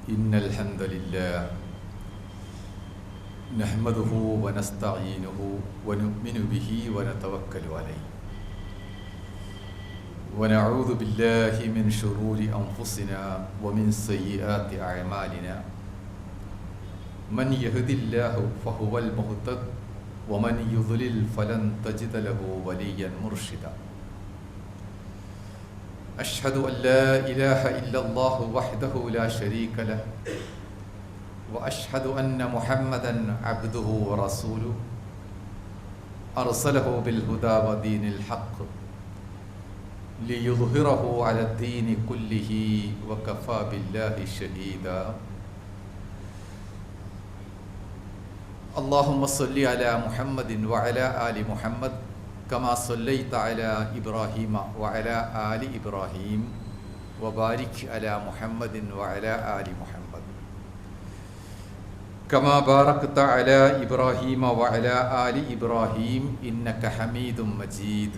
إن الحمد لله نحمده ونستعينه ونؤمن به ونتوكل عليه ونعوذ بالله من شرور أنفسنا ومن سيئات أعمالنا من يهد الله فهو المهتد ومن يضلل فلن تجد له وليا مرشدا أشهد أن لا إله إلا الله وحده لا شريك له وأشهد أن محمدا عبده ورسوله أرسله بالهدى ودين الحق ليظهره على الدين كله وكفى بالله شهيدا اللهم صل على محمد وعلى آل محمد كما صليت على إبراهيم وعلى آل إبراهيم وبارك على محمد وعلى آل محمد كما باركت على إبراهيم وعلى آل إبراهيم إنك حميد مجيد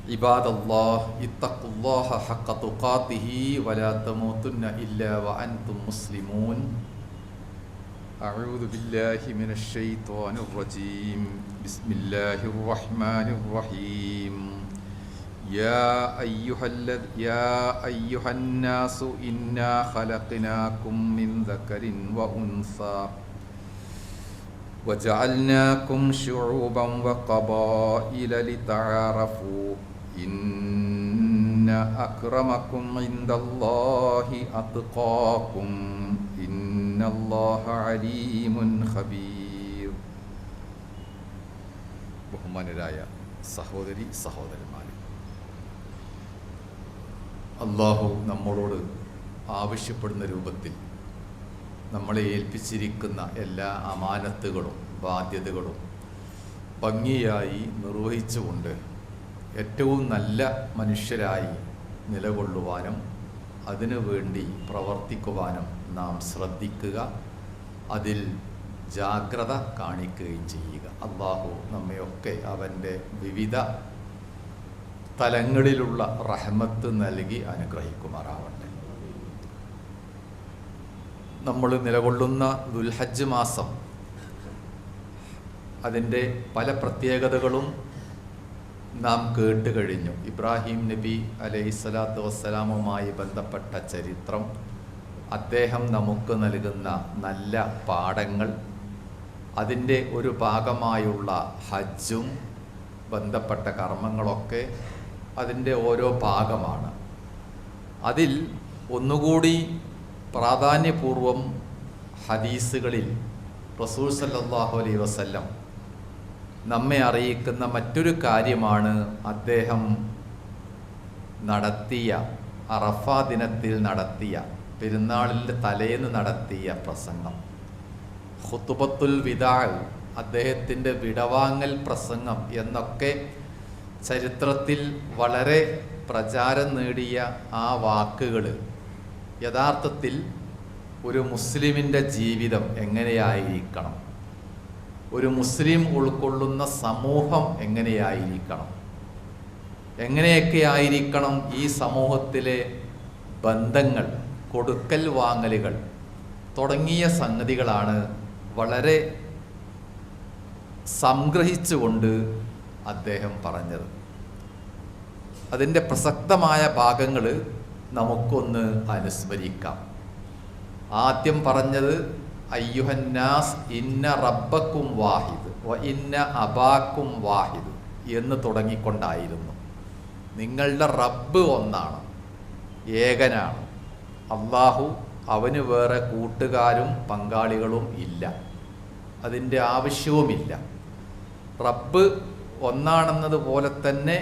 عباد الله اتقوا الله حق تقاته ولا تموتن إلا وأنتم مسلمون أعوذ بالله من الشيطان الرجيم بسم الله الرحمن الرحيم يا أيها الناس إنا خلقناكم من ذكر وأنثى وجعلناكم شعوبا وقبائل لتعارفوا إن أكرمكم عند الله أتقاكم إن الله عليم خبير. ബഹുമാനരായ സഹോദരി സഹോദരന്മാരെ, അല്ലാഹു നമ്മളോട് ആവശ്യപ്പെടുന്ന രൂപത്തിൽ നമ്മളെ ഏൽപ്പിച്ചിരിക്കുന്ന എല്ലാ അമാനത്തുകളും ബാധ്യതകളും ഭംഗിയായി നിർവഹിച്ചുകൊണ്ട് ഏറ്റവും നല്ല മനുഷ്യരായി നിലകൊള്ളുവാനും അതിനു വേണ്ടി പ്രവർത്തിക്കുവാനും നാം ശ്രദ്ധിക്കുക, അതിൽ ജാഗ്രത കാണിക്കുകയും ചെയ്യുക. അല്ലാഹു നമ്മയൊക്കെ അവൻ്റെ വിവിധ തലങ്ങളിലുള്ള റഹ്മത്ത് നൽകി അനുഗ്രഹിക്കുമാറാവട്ടെ. നമ്മൾ നിലകൊള്ളുന്ന ദുൽഹജ്ജ് മാസം, അതിൻ്റെ പല പ്രത്യേകതകളും നാം കേട്ട് കഴിഞ്ഞു. ഇബ്രാഹിം നബി അലൈഹിസ്സലാത്തു വസ്സലാമുമായി ബന്ധപ്പെട്ട ചരിത്രം, അദ്ദേഹം നമുക്ക് നൽകുന്ന നല്ല പാഠങ്ങൾ, അതിൻ്റെ ഒരു ഭാഗമായുള്ള ഹജ്ജും ബന്ധപ്പെട്ട കർമ്മങ്ങളൊക്കെ അതിൻ്റെ ഓരോ ഭാഗമാണ്. അതിൽ ഒന്നുകൂടി പ്രാധാന്യപൂർവം ഹദീസുകളിൽ റസൂൽ സല്ലല്ലാഹു അലൈഹി വസല്ലം നമ്മെ അറിയിക്കുന്ന മറ്റൊരു കാര്യമാണ് അദ്ദേഹം നടത്തിയ അറഫാ ദിനത്തിൽ നടത്തിയ, പെരുന്നാളിൻ്റെ തലേന്ന് നടത്തിയ പ്രസംഗം, ഖുതുബത്തുൽ വിദാ, അദ്ദേഹത്തിൻ്റെ വിടവാങ്ങൽ പ്രസംഗം എന്നൊക്കെ ചരിത്രത്തിൽ വളരെ പ്രചാരം നേടിയ ആ വാക്കുകൾ യഥാർത്ഥത്തിൽ ഒരു മുസ്ലിമിൻ്റെ ജീവിതം എങ്ങനെയായിരിക്കണം, ഒരു മുസ്ലിം ഉൾക്കൊള്ളുന്ന സമൂഹം എങ്ങനെയായിരിക്കണം, എങ്ങനെയൊക്കെ ആയിരിക്കണം ഈ സമൂഹത്തിലെ ബന്ധങ്ങൾ, കൊടുക്കൽ വാങ്ങലുകൾ തുടങ്ങിയ സംഗതികളാണ് വളരെ സംഗ്രഹിച്ചുകൊണ്ട് അദ്ദേഹം പറഞ്ഞത്. അതിൻ്റെ പ്രസക്തമായ ഭാഗങ്ങൾ നമുക്കൊന്ന് അനുസ്മരിക്കാം. ആദ്യം പറഞ്ഞത് അയ്യുഹന്നാസ് ഇന്ന റബ്ബക്കും വാഹിദ് വ ഇന്ന അബാക്കും വാഹിദ് എന്ന് തുടങ്ങിക്കൊണ്ടായിരുന്നു. നിങ്ങളുടെ റബ്ബ് ഒന്നാണ്, ഏകനാണ്. അല്ലാഹു, അവന് വേറെ കൂട്ടുകാരും പങ്കാളികളും ഇല്ല, അതിൻ്റെ ആവശ്യവുമില്ല. റബ്ബ് ഒന്നാണെന്നതുപോലെ തന്നെ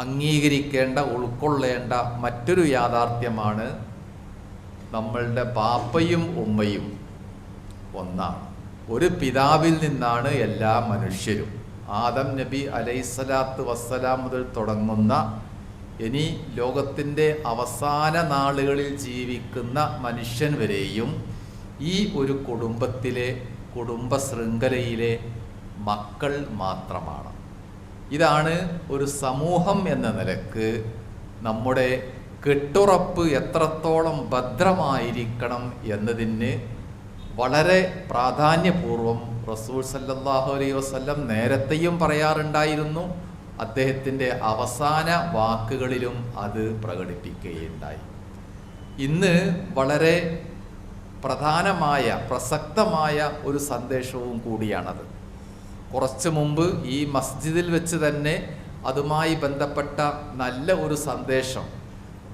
അംഗീകരിക്കേണ്ട, ഉൾക്കൊള്ളേണ്ട മറ്റൊരു യാഥാർത്ഥ്യമാണ് നമ്മളുടെ ബാപ്പയും ഉമ്മയും ഒന്നാണ്. ഒരു പിതാവിൽ നിന്നാണ് എല്ലാ മനുഷ്യരും. ആദം നബി അലൈഹിസ്സലാത്തു വസ്സലാം മുതൽ തുടങ്ങുന്ന, ഇനി ലോകത്തിൻ്റെ അവസാന നാളുകളിൽ ജീവിക്കുന്ന മനുഷ്യൻ വരെയും ഈ ഒരു കുടുംബത്തിലെ, കുടുംബ ശൃംഖലയിലെ മക്കൾ മാത്രമാണ്. ഇതാണ് ഒരു സമൂഹം എന്ന നിലക്ക് നമ്മുടെ കെട്ടുറപ്പ് എത്രത്തോളം ഭദ്രമായിരിക്കണം എന്നതിന് വളരെ പ്രാധാന്യപൂർവം റസൂൽ സല്ലല്ലാഹു അലൈഹി വസല്ലം നേരത്തെയും പറയാറുണ്ടായിരുന്നു. അദ്ദേഹത്തിൻ്റെ അവസാന വാക്കുകളിലും അത് പ്രകടിപ്പിക്കുകയുണ്ടായി. ഇന്ന് വളരെ പ്രധാനമായ പ്രസക്തമായ ഒരു സന്ദേശവും കൂടിയാണത്. കുറച്ച് മുമ്പ് ഈ മസ്ജിദിൽ വെച്ച് തന്നെ അതുമായി ബന്ധപ്പെട്ട നല്ല ഒരു സന്ദേശം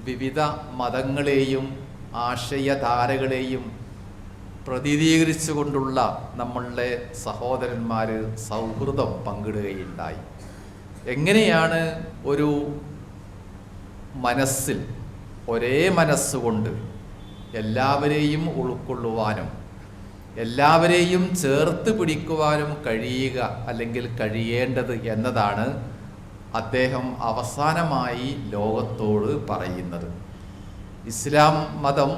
വിവിധ മതങ്ങളെയും ആശയധാരകളെയും പ്രതിനിധീകരിച്ചുകൊണ്ടുള്ള നമ്മളുടെ സഹോദരന്മാർ സൗഹൃദം പങ്കിടുകയുണ്ടായി. എങ്ങനെയാണ് ഒരു മനസ്സിൽ ഒരേ മനസ്സുകൊണ്ട് എല്ലാവരെയും ഉൾക്കൊള്ളുവാനും എല്ലാവരെയും ചേർത്ത് പിടിക്കുവാനും കഴിയുക അല്ലെങ്കിൽ കഴിയേണ്ടത് എന്നതാണ് അദ്ദേഹം അവസാനമായി ലോകത്തോട് പറയുന്നത്. ഇസ്ലാം മതം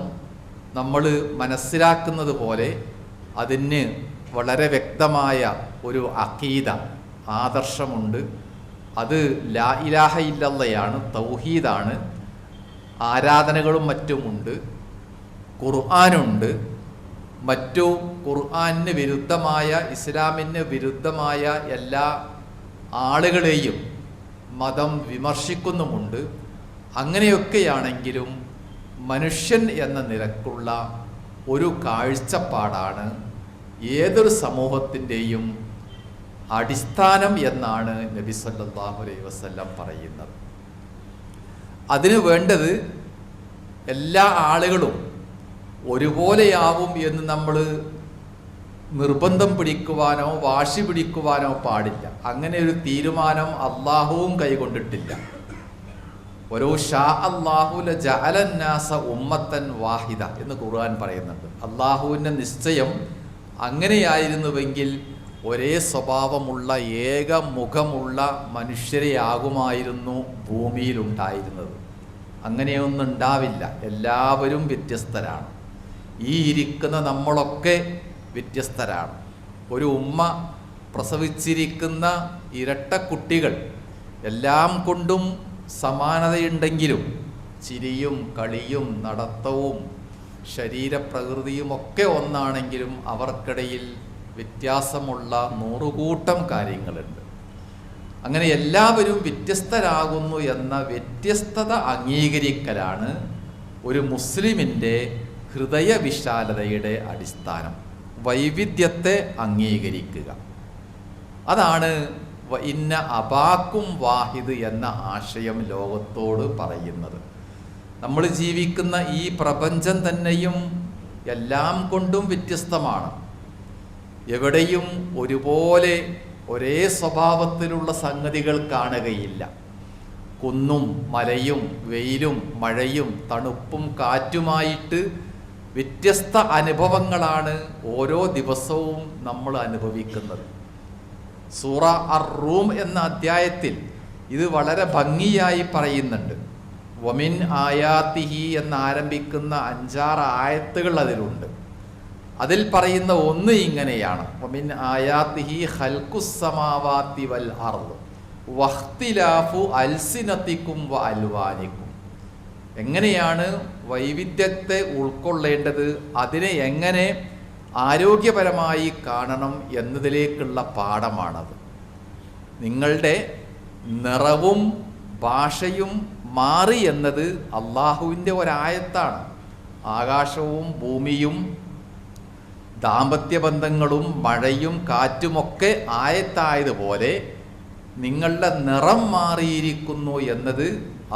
നമ്മൾ മനസ്സിലാക്കുന്നത് പോലെ അതിന് വളരെ വ്യക്തമായ ഒരു അഖീദ ആദർശമുണ്ട്. അത് ലാ ഇലാഹ ഇല്ലല്ലയാണ്, തൗഹീദാണ്. ആരാധനകളും മറ്റുമുണ്ട്. ഖുർആനുണ്ട്. മറ്റു ഖുർആനിന് വിരുദ്ധമായ ഇസ്ലാമിന് വിരുദ്ധമായ എല്ലാ ആളുകളെയും മതം വിമർശിക്കുന്നുമുണ്ട്. അങ്ങനെയൊക്കെയാണെങ്കിലും മനുഷ്യൻ എന്ന നിലക്കുള്ള ഒരു കാഴ്ചപ്പാടാണ് ഏതൊരു സമൂഹത്തിൻ്റെയും അടിസ്ഥാനം എന്നാണ് നബി സല്ലല്ലാഹു അലൈഹി വസല്ലം പറയുന്നത്. അതിന് വേണ്ടത് എല്ലാ ആളുകളും ഒരുപോലെയാവും എന്ന് നമ്മൾ നിർബന്ധം പിടിക്കുവാനോ വാശി പിടിക്കുവാനോ പാടില്ല. അങ്ങനെ ഒരു തീരുമാനം അള്ളാഹുവും കൈകൊണ്ടിട്ടില്ല. ഓരോ ഷാ അല്ലാഹു ലജഅലന്നാസ ഉമ്മത്തൻ വാഹിദ എന്ന് ഖുർആൻ പറയുന്നുണ്ട്. അള്ളാഹുവിൻ്റെ നിശ്ചയം അങ്ങനെയായിരുന്നുവെങ്കിൽ ഒരേ സ്വഭാവമുള്ള ഏക മുഖമുള്ള മനുഷ്യരെയാകുമായിരുന്നു ഭൂമിയിലുണ്ടായിരുന്നത്. അങ്ങനെയൊന്നും ഉണ്ടാവില്ല. എല്ലാവരും വ്യത്യസ്തരാണ്. ഈ ഇരിക്കുന്ന നമ്മളൊക്കെ വ്യത്യസ്തരാണ്. ഒരു ഉമ്മ പ്രസവിച്ചിരിക്കുന്ന ഇരട്ട കുട്ടികൾ എല്ലാം കൊണ്ടും സമാനതയുണ്ടെങ്കിലും ചിരിയും കളിയും നടത്തവും ശരീരപ്രകൃതിയും ഒക്കെ ഒന്നാണെങ്കിലും അവർക്കിടയിൽ വ്യത്യാസമുള്ള നൂറുകൂട്ടം കാര്യങ്ങളുണ്ട്. അങ്ങനെ എല്ലാവരും വ്യത്യസ്തരാകുന്നു എന്ന വ്യത്യസ്തത അംഗീകരിക്കലാണ് ഒരു മുസ്ലിമിൻ്റെ ഹൃദയവിശാലതയുടെ അടിസ്ഥാനം. വൈവിധ്യത്തെ അംഗീകരിക്കുക. അതാണ് ഇന്ന അബാക്കും വാഹിദ് എന്ന ആശയം ലോകത്തോട് പറയുന്നത്. നമ്മൾ ജീവിക്കുന്ന ഈ പ്രപഞ്ചം തന്നെയും എല്ലാം കൊണ്ടും വ്യത്യസ്തമാണ്. എവിടെയും ഒരുപോലെ ഒരേ സ്വഭാവത്തിലുള്ള സംഗതികൾ കാണുകയില്ല. കുന്നും മലയും വെയിലും മഴയും തണുപ്പും കാറ്റുമായിട്ട് വ്യത്യസ്ത അനുഭവങ്ങളാണ് ഓരോ ദിവസവും നമ്മൾ അനുഭവിക്കുന്നത്. സൂറ അർ-റൂം എന്ന അധ്യായത്തിൽ ഇത് വളരെ ഭംഗിയായി പറയുന്നുണ്ട്. വമിൻ ആയാത്തിഹി എന്നാരംഭിക്കുന്ന 5-6 ആയത്തുകൾ അതിലുണ്ട്. അതിൽ പറയുന്ന ഒന്ന് ഇങ്ങനെയാണ്: വമിൻ ആയാത്തിഹി ഖൽഖുസ് സമാവാതി വൽ അർദ് വഖ്തിലാഫു അൽസിനതികും വ അൽവാനികും. എങ്ങനെയാണ് വൈവിധ്യത്തെ ഉൾക്കൊള്ളേണ്ടത്, അതിനെ എങ്ങനെ ആരോഗ്യപരമായി കാണണം എന്നതിലേക്കുള്ള പാഠമാണത്. നിങ്ങളുടെ നിറവും ഭാഷയും മാറി എന്നത് അള്ളാഹുവിൻ്റെ ഒരായത്താണ്. ആകാശവും ഭൂമിയും ദാമ്പത്യബന്ധങ്ങളും മഴയും കാറ്റുമൊക്കെ ആയത്തായതുപോലെ നിങ്ങളുടെ നിറം മാറിയിരിക്കുന്നു എന്നത്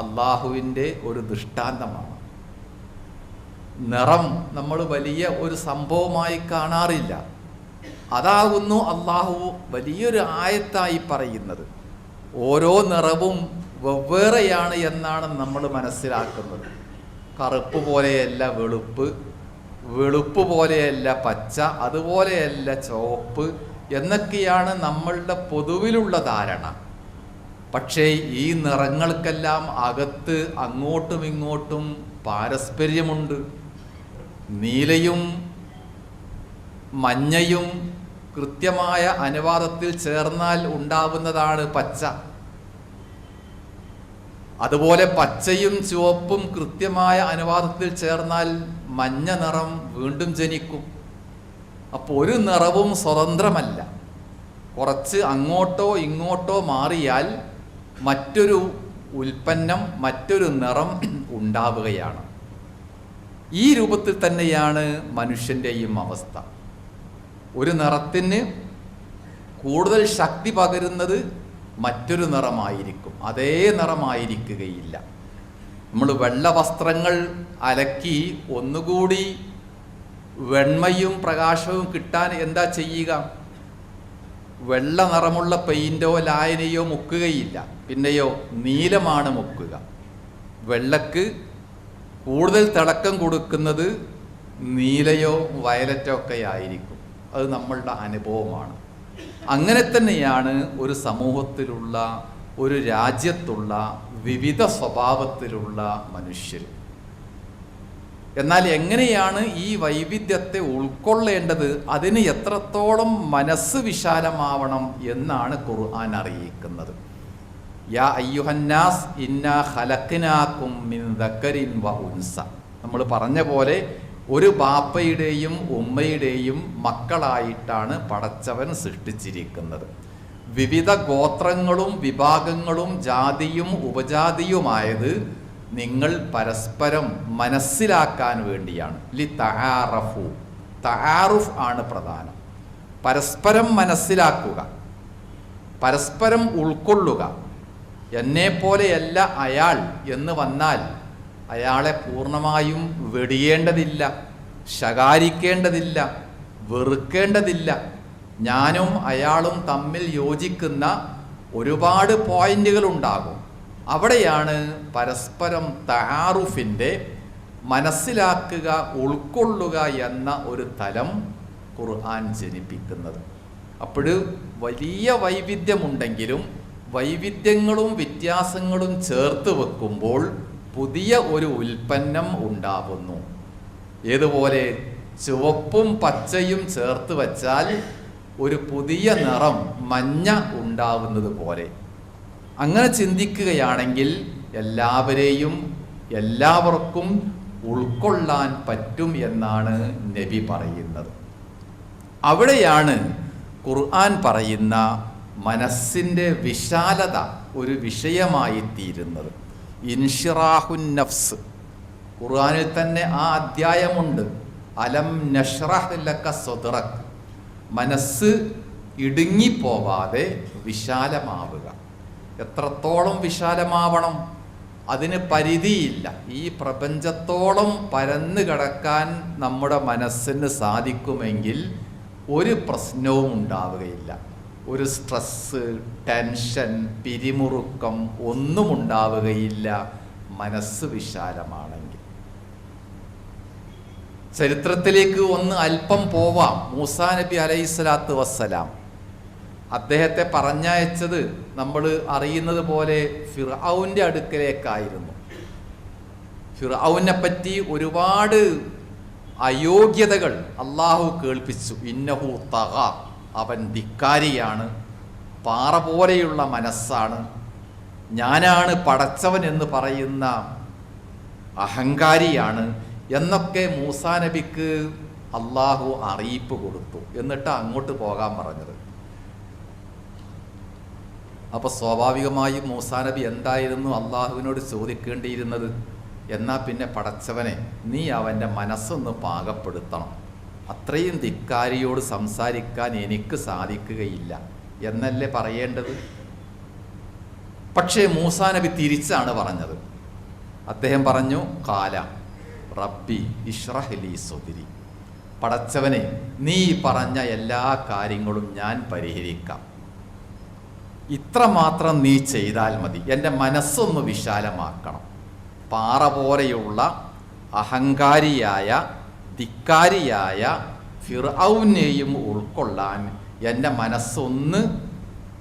അള്ളാഹുവിൻ്റെ ഒരു ദൃഷ്ടാന്തമാണ്. നിറം നമ്മൾ വലിയ ഒരു സംഭവമായി കാണാറില്ല. അതാകുന്നു അള്ളാഹു വലിയൊരു ആയത്തായി പറയുന്നത്. ഓരോ നിറവും വെവ്വേറെയാണ് എന്നാണ് നമ്മൾ മനസ്സിലാക്കുന്നത്. കറുപ്പ് പോലെയല്ല വെളുപ്പ്, വെളുപ്പ് പോലെയല്ല പച്ച, അതുപോലെയല്ല ചുവപ്പ് എന്നൊക്കെയാണ് നമ്മളുടെ പൊതുവിലുള്ള ധാരണ. പക്ഷേ ഈ നിറങ്ങൾക്കെല്ലാം അകത്ത് അങ്ങോട്ടും ഇങ്ങോട്ടും പാരസ്പര്യമുണ്ട്. നീലയും മഞ്ഞയും കൃത്യമായ അനുപാതത്തിൽ ചേർന്നാൽ ഉണ്ടാവുന്നതാണ് പച്ച. അതുപോലെ പച്ചയും ചുവപ്പും കൃത്യമായ അനുപാതത്തിൽ ചേർന്നാൽ മഞ്ഞ നിറം വീണ്ടും ജനിക്കും. അപ്പോൾ ഒരു നിറവും സ്വതന്ത്രമല്ല. കുറച്ച് അങ്ങോട്ടോ ഇങ്ങോട്ടോ മാറിയാൽ മറ്റൊരു ഉൽപ്പന്നം, മറ്റൊരു നിറം ഉണ്ടാവുകയാണ്. ഈ രൂപത്തിൽ തന്നെയാണ് മനുഷ്യൻ്റെയും അവസ്ഥ. ഒരു നിറത്തിന് കൂടുതൽ ശക്തി പകരുന്നത് മറ്റൊരു നിറമായിരിക്കും, അതേ നിറമായിരിക്കുകയില്ല. നമ്മൾ വെള്ള വസ്ത്രങ്ങൾ അലക്കി ഒന്നുകൂടി വെണ്മയും പ്രകാശവും കിട്ടാൻ എന്താ ചെയ്യുക? വെള്ള നിറമുള്ള പെയിൻറ്റോ ലായനിയോ മുക്കുകയില്ല, പിന്നെയോ നീലമാണ് മുക്കുക. വെള്ളക്ക് കൂടുതൽ തിളക്കം കൊടുക്കുന്നത് നീലയോ വയലറ്റോ ഒക്കെ ആയിരിക്കും. അത് നമ്മളുടെ അനുഭവമാണ്. അങ്ങനെ തന്നെയാണ് ഒരു സമൂഹത്തിലുള്ള, ഒരു രാജ്യത്തുള്ള വിവിധ സ്വഭാവത്തിലുള്ള മനുഷ്യർ. എന്നാൽ എങ്ങനെയാണ് ഈ വൈവിധ്യത്തെ ഉൾക്കൊള്ളേണ്ടത്, അതിന് എത്രത്തോളം മനസ്സ് വിശാലമാവണം എന്നാണ് ഖുർആൻ അറിയിക്കുന്നത്. യാ അയ്യുഹന്നാസ് ഇന്നാ ഖലഖ്നാകും മിൻ ദക്കരിൻ വ ഉൻസ. നമ്മൾ പറഞ്ഞ പോലെ ഒരു ബാപ്പയുടെയും ഉമ്മയുടെയും മക്കളായിട്ടാണ് പടച്ചവൻ സൃഷ്ടിച്ചിരിക്കുന്നത്. വിവിധ ഗോത്രങ്ങളും വിഭാഗങ്ങളും ജാതിയും ഉപജാതിയുമായത് നിങ്ങൾ പരസ്പരം മനസ്സിലാക്കാൻ വേണ്ടിയാണ്. ലി തആറഫു, തആറുഫ് ആണ് പ്രധാനം. പരസ്പരം മനസ്സിലാക്കുക, പരസ്പരം ഉൾക്കൊള്ളുക. എന്നെപ്പോലെയല്ല അയാൾ എന്ന് വന്നാൽ അയാളെ പൂർണ്ണമായും വെടിയേണ്ടതില്ല, ശകാരിക്കേണ്ടതില്ല, വെറുക്കേണ്ടതില്ല. ഞാനും അയാളും തമ്മിൽ യോജിക്കുന്ന ഒരുപാട് പോയിന്റുകൾ ഉണ്ടാകും. അവിടെയാണ് പരസ്പരം തആറുഫിൻ്റെ, മനസ്സിലാക്കുക, ഉൾക്കൊള്ളുക എന്ന ഒരു തലം ഖുർആൻ ജനിപ്പിക്കുന്നത്. അപ്പോൾ വലിയ വൈവിധ്യമുണ്ടെങ്കിലും വൈവിധ്യങ്ങളും വ്യത്യാസങ്ങളും ചേർത്ത് വെക്കുമ്പോൾ പുതിയ ഒരു ഉൽപ്പന്നം ഉണ്ടാവുന്നു. ഏതുപോലെ ചുവപ്പും പച്ചയും ചേർത്ത് വച്ചാൽ ഒരു പുതിയ നിറം മഞ്ഞ ഉണ്ടാവുന്നത് പോലെ. അങ്ങനെ ചിന്തിക്കുകയാണെങ്കിൽ എല്ലാവരെയും എല്ലാവർക്കും ഉൾക്കൊള്ളാൻ പറ്റും എന്നാണ് നബി പറയുന്നത്. അവിടെയാണ് ഖുർആൻ പറയുന്ന മനസ്സിൻ്റെ വിശാലത ഒരു വിഷയമായി തീരുന്നത്. ഇൻഷിറാഹുൻ നഫ്സ്, ഖുർആനിൽ തന്നെ ആ അധ്യായമുണ്ട്. അലം നഷ്റഹ് ലക സദ്റക്, മനസ്സ് ഇടുങ്ങിപ്പോവാതെ വിശാലമാവുക. എത്രത്തോളം വിശാലമാവണം? അതിന് പരിധിയില്ല. ഈ പ്രപഞ്ചത്തോളം പരന്നു കിടക്കാൻ നമ്മുടെ മനസ്സിന് സാധിക്കുമെങ്കിൽ ഒരു പ്രശ്നവും ഉണ്ടാവുകയില്ല. ഒരു സ്ട്രെസ്, ടെൻഷൻ, പിരിമുറുക്കം ഒന്നും ഉണ്ടാവുകയില്ല മനസ്സ് വിശാലമാണെങ്കിൽ. ചരിത്രത്തിലേക്ക് ഒന്ന് അല്പം പോവാം. മൂസാ നബി അലൈഹിസ്സലാത്തു വസ്സലാം അദ്ദേഹത്തെ പറഞ്ഞയച്ചത് നമ്മൾ അറിയുന്നത് പോലെ ഫിർഔന്റെ അടുക്കലേക്കായിരുന്നു. ഫിർഔനെ പറ്റി ഒരുപാട് അയോഗ്യതകൾ അള്ളാഹു കേൾപ്പിച്ചു. ഇന്നഹു തഗ, അവൻ ധിക്കാരിയാണ്, പാറ പോലെയുള്ള മനസ്സാണ്, ഞാനാണ് പടച്ചവൻ എന്ന് പറയുന്ന അഹങ്കാരിയാണ് എന്നൊക്കെ മൂസാ നബിക്ക് അള്ളാഹു അറിയിപ്പ് കൊടുത്തു. എന്നിട്ട് അങ്ങോട്ട് പോകാൻ പറഞ്ഞത്. അപ്പോൾ സ്വാഭാവികമായും മൂസാ നബി എന്തായിരുന്നു അള്ളാഹുവിനോട് ചോദിക്കേണ്ടിയിരുന്നത്? എന്നാൽ പിന്നെ പടച്ചവനെ, നീ അവൻ്റെ മനസ്സൊന്ന് പാകപ്പെടുത്തണം, അത്രയും ധിക്കാരിയോട് സംസാരിക്കാൻ എനിക്ക് സാധിക്കുകയില്ല എന്നല്ലേ പറയേണ്ടത്. പക്ഷേ മൂസാ നബി തിരിച്ചാണ് പറഞ്ഞത്. അദ്ദേഹം പറഞ്ഞു, കാല റബ്ബി ഇഷ്റഹ് ലി സദ്രി, പടച്ചവനെ നീ പറഞ്ഞ എല്ലാ കാര്യങ്ങളും ഞാൻ പരിഹരിക്കാം, ഇത്രമാത്രം നീ ചെയ്താൽ മതി, എൻ്റെ മനസ്സൊന്ന് വിശാലമാക്കണം. പാറ പോലെയുള്ള അഹങ്കാരിയായ ധിക്കാരിയായ ഫിർഔനെയും ഉൾക്കൊള്ളാൻ എൻ്റെ മനസ്സൊന്ന്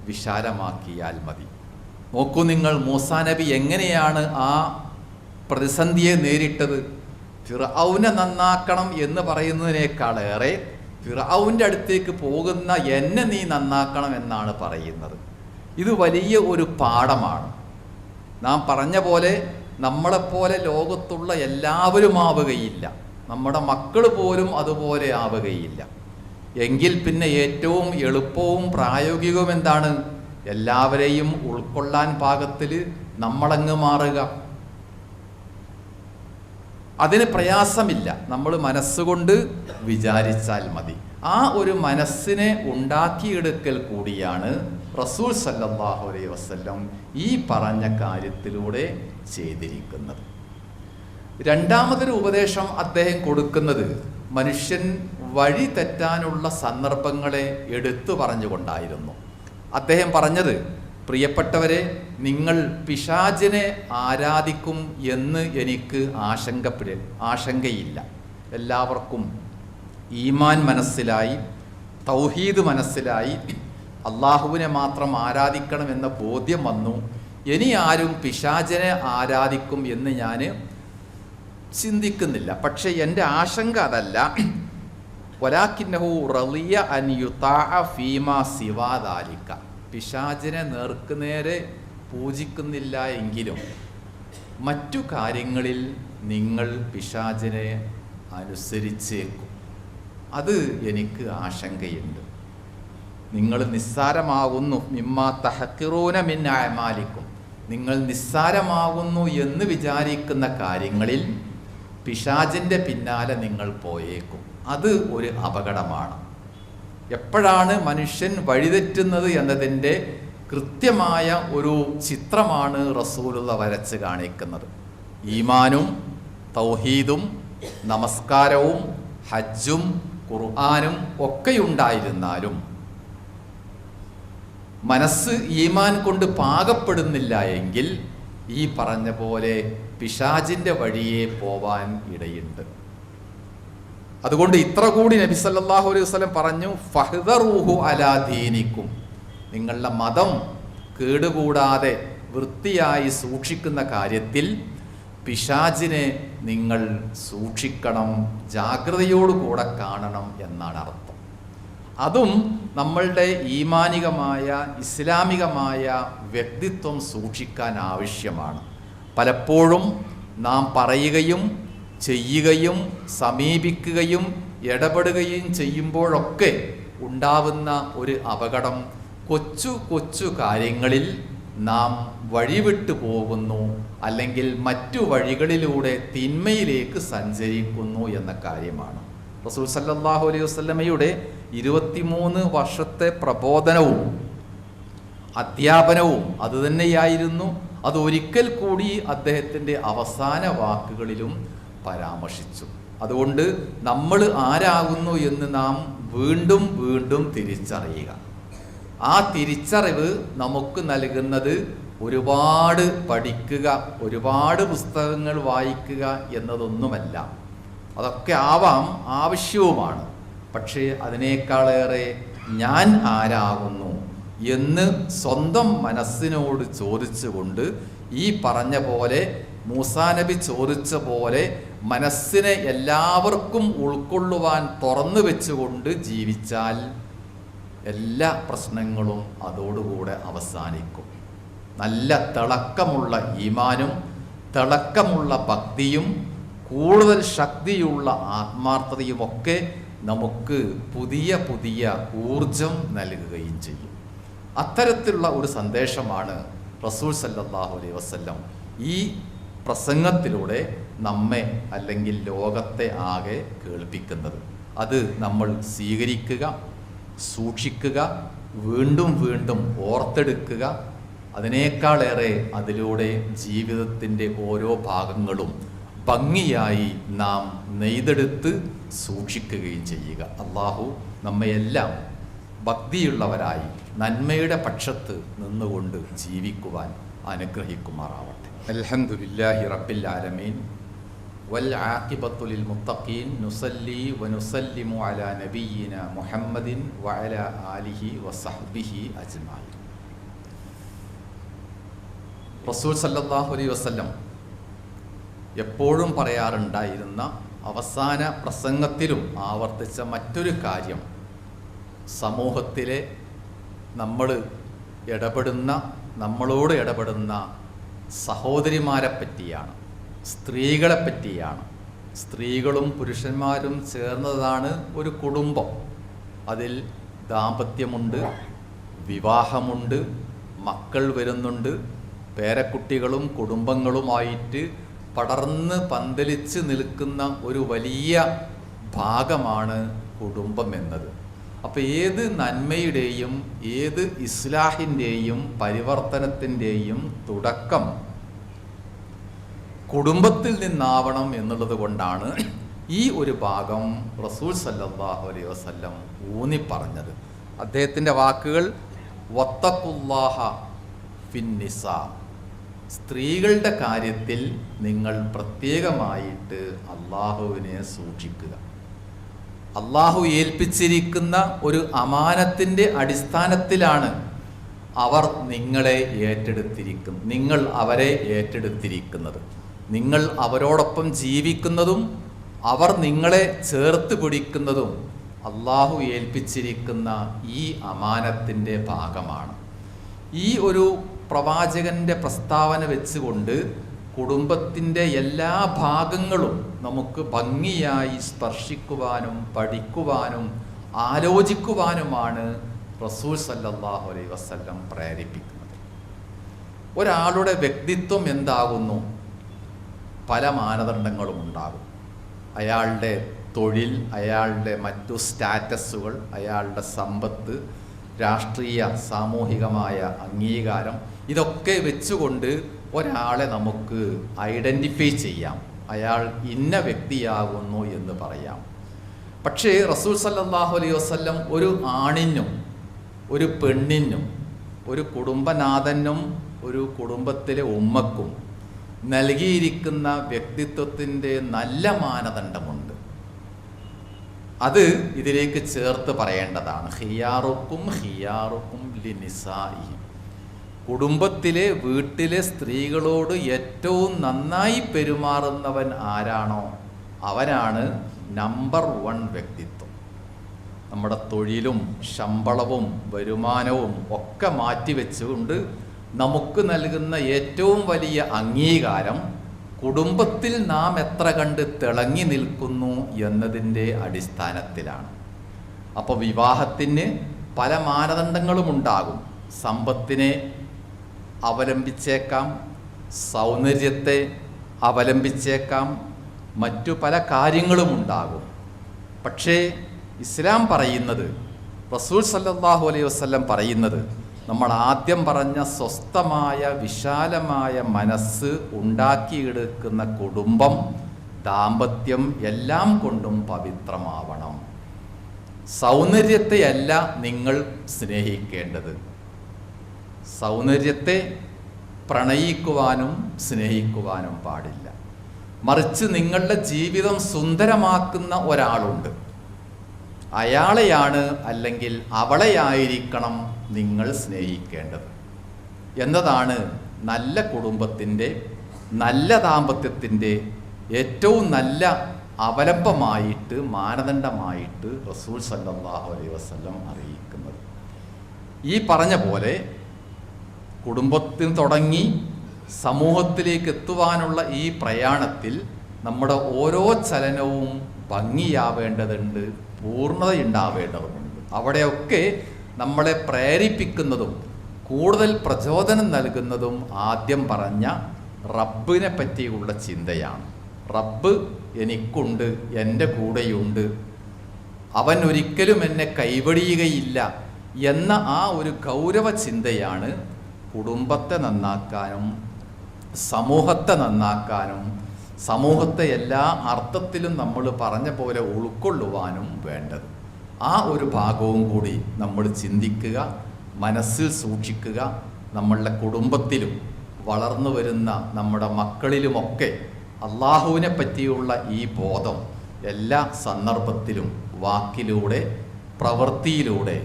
വിശാലമാക്കിയാൽ മതി. നോക്കൂ നിങ്ങൾ, മൂസാ നബി എങ്ങനെയാണ് ആ പ്രതിസന്ധിയെ നേരിട്ടത്? ഫിർഔനെ നന്നാക്കണം എന്ന് പറയുന്നതിനേക്കാളേറെ ഫിർഔൻ്റെ അടുത്തേക്ക് പോകുന്ന എന്നെ നീ നന്നാക്കണം എന്നാണ് പറയുന്നത്. ഇത് വലിയ ഒരു പാഠമാണ്. നാം പറഞ്ഞ പോലെ നമ്മളെപ്പോലെ ലോകത്തുള്ള എല്ലാവരും ആവുകയില്ല, നമ്മുടെ മക്കൾ പോലും അതുപോലെ ആവുകയില്ല. എങ്കിൽ പിന്നെ ഏറ്റവും എളുപ്പവും പ്രായോഗികവും എന്താണ്? എല്ലാവരെയും ഉൾക്കൊള്ളാൻ പാകത്തിൽ നമ്മളങ്ങ് മാറുക. അതിന് പ്രയാസമില്ല, നമ്മൾ മനസ്സുകൊണ്ട് വിചാരിച്ചാൽ മതി. ആ ഒരു മനസ്സിനെ ഉണ്ടാക്കിയെടുക്കൽ കൂടിയാണ് റസൂൽ സല്ലല്ലാഹു അലൈഹി വസല്ലം ഈ പറഞ്ഞ കാര്യത്തിലൂടെ ചെയ്തിരിക്കുന്നത്. രണ്ടാമതൊരു ഉപദേശം അദ്ദേഹം കൊടുക്കുന്നത് മനുഷ്യൻ വഴി തെറ്റാനുള്ള സന്ദർഭങ്ങളെ എടുത്തു പറഞ്ഞുകൊണ്ടായിരുന്നു. അദ്ദേഹം പറഞ്ഞത്, പ്രിയപ്പെട്ടവരെ, നിങ്ങൾ പിശാചിനെ ആരാധിക്കും എന്ന് എനിക്ക് ആശങ്കയില്ല. എല്ലാവർക്കും ഈമാൻ മനസ്സിലായി, തൗഹീദ് മനസ്സിലായി, അള്ളാഹുവിനെ മാത്രം ആരാധിക്കണമെന്ന ബോധ്യം വന്നു. ഇനി ആരും പിശാചിനെ ആരാധിക്കും എന്ന് ഞാൻ ചിന്തിക്കുന്നില്ല. പക്ഷേ എൻ്റെ ആശങ്ക അതല്ല. വലാകിന്നഹു റളിയ അൻ യുതാഅ ഫീമാ സിവാ ദാലിക. പിശാചിനെ നേർക്കുനേരെ പൂജിക്കുന്നില്ല എങ്കിലും മറ്റു കാര്യങ്ങളിൽ നിങ്ങൾ പിശാചിനെ അനുസരിച്ചേക്കും. അത് എനിക്ക് ആശങ്കയുണ്ട്. നിങ്ങൾ നിസ്സാരമാകുന്നു, മിമ്മാ തഹഖിറൂന മിൻ അഅമാലിക്കും, നിങ്ങൾ നിസ്സാരമാകുന്നു എന്ന് വിചാരിക്കുന്ന കാര്യങ്ങളിൽ പിശാചിൻ്റെ പിന്നാലെ നിങ്ങൾ പോയേക്കും. അത് ഒരു അപകടമാണ്. എപ്പോഴാണ് മനുഷ്യൻ വഴിതെറ്റുന്നത് എന്നതിൻ്റെ കൃത്യമായ ഒരു ചിത്രമാണ് റസൂലുള്ള വരച്ച് കാണിക്കുന്നത്. ഈമാനും തൗഹീദും നമസ്കാരവും ഹജ്ജും ഖുർആനും ഒക്കെയുണ്ടായിരുന്നാലും മനസ്സ് ഈമാൻ കൊണ്ട് പാകപ്പെടുന്നില്ല എങ്കിൽ ഈ പറഞ്ഞ പോലെ പിശാചിൻ്റെ വഴിയെ പോവാൻ ഇടയുണ്ട്. അതുകൊണ്ട് ഇത്ര കൂടി നബി സല്ലല്ലാഹു അലൈഹി വസല്ലം പറഞ്ഞു, ഫഹ്ദറൂഹു അലാ ദീനിക്കും, നിങ്ങളുടെ മതം കേടുകൂടാതെ വൃത്തിയായി സൂക്ഷിക്കുന്ന കാര്യത്തിൽ പിശാചിനെ നിങ്ങൾ സൂക്ഷിക്കണം, ജാഗ്രതയോടുകൂടെ കാണണം എന്നാണ് അർത്ഥം. അതും നമ്മളുടെ ഈമാനികമായ ഇസ്ലാമികമായ വ്യക്തിത്വം സൂക്ഷിക്കാൻ ആവശ്യമാണ്. പലപ്പോഴും നാം പറയുകയും ചെയ്യുകയും സമീപിക്കുകയും ഇടപെടുകയും ചെയ്യുമ്പോഴൊക്കെ ഉണ്ടാവുന്ന ഒരു അപകടം, കൊച്ചു കൊച്ചു കാര്യങ്ങളിൽ നാം വഴിവിട്ടു പോകുന്നു, അല്ലെങ്കിൽ മറ്റു വഴികളിലൂടെ തിന്മയിലേക്ക് സഞ്ചരിക്കുന്നു എന്ന കാര്യമാണ്. റസൂൽ സല്ലല്ലാഹു അലൈഹി വസല്ലമയുടെ 23 വർഷത്തെ പ്രബോധനവും അധ്യാപനവും അതുതന്നെയായിരുന്നു. അത് ഒരിക്കൽ കൂടി അദ്ദേഹത്തിൻ്റെ അവസാന വാക്കുകളിലും പരാമർശിച്ചു. അതുകൊണ്ട് നമ്മൾ ആരാകുന്നു എന്ന് നാം വീണ്ടും വീണ്ടും തിരിച്ചറിയുക. ആ തിരിച്ചറിവ് നമുക്ക് നൽകുന്നത് ഒരുപാട് പഠിക്കുക, ഒരുപാട് പുസ്തകങ്ങൾ വായിക്കുക എന്നതൊന്നുമല്ല. അതൊക്കെ ആവാം, ആവശ്യവുമാണ്. പക്ഷേ അതിനേക്കാളേറെ ഞാൻ ആരാകുന്നു എന്ന് സ്വന്തം മനസ്സിനോട് ചോദിച്ചുകൊണ്ട്, ഈ പറഞ്ഞ പോലെ മൂസാ നബി ചോദിച്ച പോലെ മനസ്സിനെ എല്ലാവർക്കും ഉൾക്കൊള്ളുവാൻ തുറന്നു വെച്ചുകൊണ്ട് ജീവിച്ചാൽ എല്ലാ പ്രശ്നങ്ങളും അതോടുകൂടെ അവസാനിക്കും. നല്ല തിളക്കമുള്ള ഈമാനും തിളക്കമുള്ള ഭക്തിയും കൂടുതൽ ശക്തിയുള്ള ആത്മാർത്ഥതയുമൊക്കെ നമുക്ക് പുതിയ പുതിയ ഊർജം നൽകുകയും ചെയ്യും. അത്തരത്തിലുള്ള ഒരു സന്ദേശമാണ് റസൂൽ സല്ലല്ലാഹു അലൈഹി വസല്ലം ഈ പ്രസംഗത്തിലൂടെ നമ്മെ അല്ലെങ്കിൽ ലോകത്തെ ആകെ കേൾപ്പിക്കുന്നത്. അത് നമ്മൾ സ്വീകരിക്കുക, സൂക്ഷിക്കുക, വീണ്ടും വീണ്ടും ഓർത്തെടുക്കുക. അതിനേക്കാളേറെ അതിലൂടെ ജീവിതത്തിൻ്റെ ഓരോ ഭാഗങ്ങളും ഭംഗിയായി നാം നെയ്തെടുത്ത് സൂക്ഷിക്കുകയും ചെയ്യുക. അല്ലാഹു നമ്മയെല്ലാം ഭക്തിയുള്ളവരായി നന്മയുടെ പക്ഷത്ത് നിന്നുകൊണ്ട് ജീവിക്കുവാൻ അനുഗ്രഹിക്കുമാറാവട്ടെ. അൽഹംദുലില്ലാഹി റബ്ബിൽ ആലമീൻ വൽ ആഖിബത്തു ലിൽ മുത്തഖീൻ. നുസല്ലി വനുസല്ലിമു അലാ നബിയ്യിന മുഹമ്മദിൻ വഅലാ ആലിഹി വസഹ്ബിഹി അജ്മഈൻ. റസൂൽ സല്ലല്ലാഹു അലൈഹി വസല്ലം എപ്പോഴും പറയാറുണ്ടായിരുന്ന അവസാന പ്രസംഗത്തിലും ആവർത്തിച്ച മറ്റൊരു കാര്യം, സമൂഹത്തിലെ നമ്മളോട് ഇടപെടുന്ന സഹോദരിമാരെ പറ്റിയാണ്, സ്ത്രീകളെ പറ്റിയാണ്. സ്ത്രീകളും പുരുഷന്മാരും ചേർന്നതാണ് ഒരു കുടുംബം. അതിൽ ദാമ്പത്യമുണ്ട്, വിവാഹമുണ്ട്, മക്കൾ വരുന്നുണ്ട്, പേരക്കുട്ടികളും കുടുംബങ്ങളുമായിട്ട് പടർന്ന് പന്തലിച്ച് നിൽക്കുന്ന ഒരു വലിയ ഭാഗമാണ് കുടുംബം എന്നത്. അപ്പോൾ ഏത് നന്മയുടെയും ഏത് ഇസ്ലാഹിൻ്റെയും പരിവർത്തനത്തിൻ്റെയും തുടക്കം കുടുംബത്തിൽ നിന്നാവണം എന്നുള്ളത് കൊണ്ടാണ് ഈ ഒരു ഭാഗം റസൂൽ സല്ലല്ലാഹു അലൈഹി വസല്ലം ഊന്നി പറഞ്ഞത്. അദ്ദേഹത്തിൻ്റെ വാക്കുകൾ വത്തഖുല്ലാഹ ഫിന്നിസാ, സ്ത്രീകളുടെ കാര്യത്തിൽ നിങ്ങൾ പ്രത്യേകമായിട്ട് അള്ളാഹുവിനെ സൂക്ഷിക്കുക. അള്ളാഹു ഏൽപ്പിച്ചിരിക്കുന്ന ഒരു അമാനത്തിൻ്റെ അടിസ്ഥാനത്തിലാണ് അവർ നിങ്ങളെ ഏറ്റെടുത്തിരിക്കുന്നത്, നിങ്ങൾ അവരെ ഏറ്റെടുത്തിരിക്കുന്നത്. നിങ്ങൾ അവരോടൊപ്പം ജീവിക്കുന്നതും അവർ നിങ്ങളെ ചേർത്ത് പിടിക്കുന്നതും അള്ളാഹു ഏൽപ്പിച്ചിരിക്കുന്ന ഈ അമാനത്തിൻ്റെ ഭാഗമാണ്. ഈ ഒരു പ്രവാചകൻ്റെ പ്രസ്താവന വെച്ചുകൊണ്ട് കുടുംബത്തിൻ്റെ എല്ലാ ഭാഗങ്ങളും നമുക്ക് ഭംഗിയായി സ്പർശിക്കുവാനും പഠിക്കുവാനും ആലോചിക്കുവാനുമാണ് റസൂൽ സല്ലല്ലാഹു അലൈഹി വസല്ലം പ്രേരിപ്പിക്കുന്നത്. ഒരാളുടെ വ്യക്തിത്വം എന്താകുന്നു? പല മാനദണ്ഡങ്ങളും ഉണ്ടാകും. അയാളുടെ തൊഴിൽ, അയാളുടെ മറ്റു സ്റ്റാറ്റസുകൾ, അയാളുടെ സമ്പത്ത്, രാഷ്ട്രീയ സാമൂഹികമായ അംഗീകാരം, ഇതൊക്കെ വെച്ചുകൊണ്ട് ഒരാളെ നമുക്ക് ഐഡൻറ്റിഫൈ ചെയ്യാം, അയാൾ ഇന്ന വ്യക്തിയാകുന്നു എന്ന് പറയാം. പക്ഷേ റസൂൽ സല്ലല്ലാഹു അലൈഹി വസല്ലം ഒരു ആണിനും ഒരു പെണ്ണിനും ഒരു കുടുംബനാഥനും ഒരു കുടുംബത്തിലെ ഉമ്മക്കും നൽകിയിരിക്കുന്ന വ്യക്തിത്വത്തിൻ്റെ നല്ല മാനദണ്ഡമുണ്ട്. അത് ഇതിലേക്ക് ചേർത്ത് പറയേണ്ടതാണ്. ഖിയാറുക്കും ഖിയാറുക്കും ലിനിസാഇഹിം, കുടുംബത്തിലെ വീട്ടിലെ സ്ത്രീകളോട് ഏറ്റവും നന്നായി പെരുമാറുന്നവൻ ആരാണോ അവനാണ് നമ്പർ 1 വ്യക്തിത്വം. നമ്മുടെ തൊഴിലും ശമ്പളവും വരുമാനവും ഒക്കെ മാറ്റിവെച്ചുകൊണ്ട് നമുക്ക് നൽകുന്ന ഏറ്റവും വലിയ അംഗീകാരം കുടുംബത്തിൽ നാം എത്ര കണ്ട് തിളങ്ങി നിൽക്കുന്നു എന്നതിൻ്റെ അടിസ്ഥാനത്തിലാണ്. അപ്പോൾ വിവാഹത്തിന് പല മാനദണ്ഡങ്ങളും ഉണ്ടാകും. സമ്പത്തിനെ അവലംബിച്ചേക്കാം, സൗന്ദര്യത്തെ അവലംബിച്ചേക്കാം, മറ്റു പല കാര്യങ്ങളും ഉണ്ടാകും. പക്ഷേ ഇസ്ലാം പറയുന്നത്, റസൂൽ സല്ലല്ലാഹു അലൈഹി വസല്ലം പറയുന്നത്, നമ്മൾ ആദ്യം പറഞ്ഞ സ്വസ്ഥമായ വിശാലമായ മനസ്സ് ഉണ്ടാക്കിയെടുക്കുന്ന കുടുംബം, ദാമ്പത്യം എല്ലാം കൊണ്ടും പവിത്രമാവണം. സൗന്ദര്യത്തെയല്ല നിങ്ങൾ സ്നേഹിക്കേണ്ടത്, സൗന്ദര്യത്തെ പ്രണയിക്കുവാനും സ്നേഹിക്കുവാനും പാടില്ല. മറിച്ച് നിങ്ങളുടെ ജീവിതം സുന്ദരമാക്കുന്ന ഒരാളുണ്ട്, അയാളെയാണ് അല്ലെങ്കിൽ അവളെയായിരിക്കണം നിങ്ങൾ സ്നേഹിക്കേണ്ടത് എന്നതാണ് നല്ല കുടുംബത്തിൻ്റെ, നല്ല ദാമ്പത്യത്തിൻ്റെ ഏറ്റവും നല്ല അവലംബമായിട്ട്, മാനദണ്ഡമായിട്ട് റസൂൽ സല്ലല്ലാഹു അലൈഹി വസല്ലം അറിയിക്കുന്നത്. ഈ പറഞ്ഞ പോലെ കുടുംബത്തിൽ തുടങ്ങി സമൂഹത്തിലേക്ക് എത്തുവാനുള്ള ഈ പ്രയാണത്തിൽ നമ്മുടെ ഓരോ ചലനവും ഭംഗിയാവേണ്ടതുണ്ട്, പൂർണ്ണതയുണ്ടാവേണ്ടതുണ്ട്. അവിടെയൊക്കെ നമ്മളെ പ്രേരിപ്പിക്കുന്നതും കൂടുതൽ പ്രചോദനം നൽകുന്നതും ആദ്യം പറഞ്ഞ റബ്ബിനെ പറ്റിയുള്ള ചിന്തയാണ്. റബ്ബ് എനിക്കുണ്ട്, എൻ്റെ കൂടെയുണ്ട്, അവൻ ഒരിക്കലും എന്നെ കൈവടിയുകയില്ല എന്ന ആ ഒരു ഗൗരവ ചിന്തയാണ് കുടുംബത്തെ നന്നാക്കാനും സമൂഹത്തെ നന്നാക്കാനും സമൂഹത്തെ എല്ലാ അർത്ഥത്തിലും നമ്മൾ പറഞ്ഞ പോലെ ഉൾക്കൊള്ളുവാനും വേണ്ടത്. ആ ഒരു ഭാഗവും കൂടി നമ്മൾ ചിന്തിക്കുക, മനസ്സിൽ സൂക്ഷിക്കുക. നമ്മളുടെ കുടുംബത്തിലും വളർന്നു വരുന്ന നമ്മുടെ മക്കളിലുമൊക്കെ അള്ളാഹുവിനെ പറ്റിയുള്ള ഈ ബോധം എല്ലാ സന്ദർഭത്തിലും വാക്കിലൂടെ പ്രവൃത്തിയിലൂടെ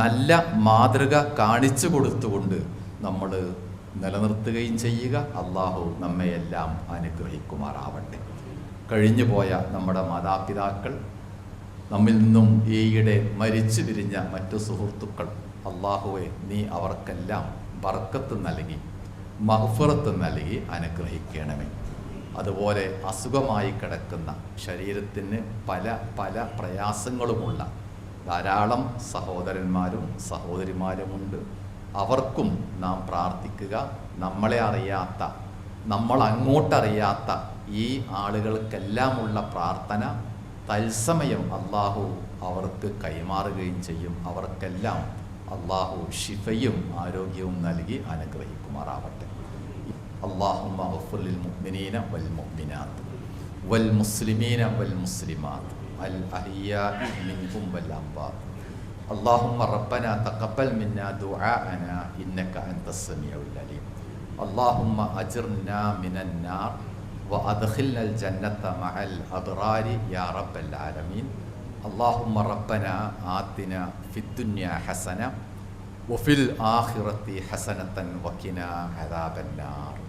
നല്ല മാതൃക കാണിച്ചു കൊടുത്തുകൊണ്ട് നമ്മൾ നിലനിർത്തുകയും ചെയ്യുക. അള്ളാഹു നമ്മയെല്ലാം അനുഗ്രഹിക്കുമാറാവട്ടെ. കഴിഞ്ഞുപോയ നമ്മുടെ മാതാപിതാക്കൾ, നമ്മിൽ നിന്നും ഈയിടെ മരിച്ചു പിരിഞ്ഞ മറ്റു സുഹൃത്തുക്കൾ, അള്ളാഹുവെ നീ അവർക്കെല്ലാം ബർക്കത്ത് നൽകി മഗ്ഫിറത്ത് നൽകി അനുഗ്രഹിക്കണമേ. അതുപോലെ അസുഖമായി കിടക്കുന്ന, ശരീരത്തിന് പല പല പ്രയാസങ്ങളുമുള്ള ധാരാളം സഹോദരന്മാരും സഹോദരിമാരുമുണ്ട്. അവർക്കും നാം പ്രാർത്ഥിക്കുക. നമ്മളെ അറിയാത്ത, നമ്മൾ അങ്ങോട്ടറിയാത്ത ഈ ആളുകൾക്കെല്ലാമുള്ള പ്രാർത്ഥന തത്സമയം അള്ളാഹു അവർക്ക് കൈമാറുകയും ചെയ്യും. അവർക്കെല്ലാം അള്ളാഹു ശിഫയും ആരോഗ്യവും നൽകി അനുഗ്രഹിക്കുമാറാവട്ടെ. اللهم اغفر للمؤمنين والمؤمنات والمسلمين والمسلمات الأحياء منهم والأموات. اللهم ربنا تقبل منا دعاءنا إنك أنت السميع العليم. اللهم أجرنا من النار وأدخلنا الجنة مع الأبرار يا رب العالمين. اللهم ربنا آتنا في الدنيا حسنة وفي الآخرة حسنة وقنا عذاب النار.